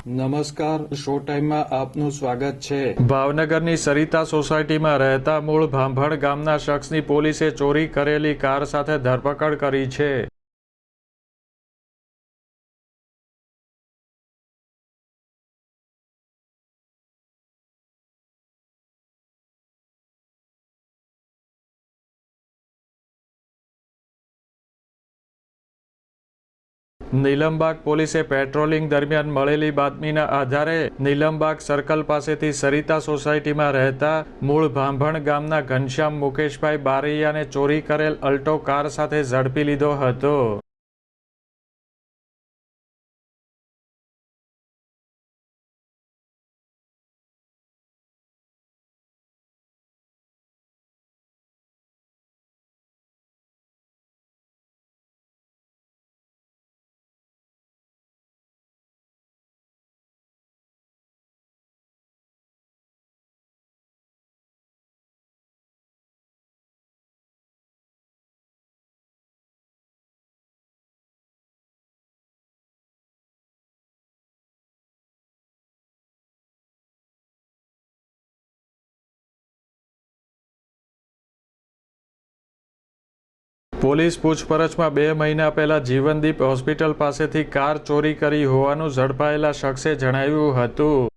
નમસ્કાર, શો ટાઈમમાં આપનું સ્વાગત છે। ભાવનગરની સરિતા સોસાયટીમાં રહેતા મૂળ ભાંભણ ગામના શખ્સની પોલીસે ચોરી કરેલી કાર સાથે ધરપકડ કરી છે। નીલમબાગ પોલીસે પેટ્રોલિંગ દરમિયાન મળેલી બાતમીના આધારે નીલમબાગ સર્કલ પાસેથી સરિતા સોસાયટીમાં રહેતા મૂળ ભાંભણ ગામના ઘનશ્યામ મુકેશભાઈ બારૈયાને ચોરી કરેલ અલ્ટો કાર સાથે ઝડપી લીધો હતો। પોલીસ પૂછપરછમાં 2 મહિના પહેલા જીવનદીપ હોસ્પિટલ પાસેથી કાર ચોરી કરી હોવાનું ઝડપાયેલા શખ્સે જણાવ્યું હતું।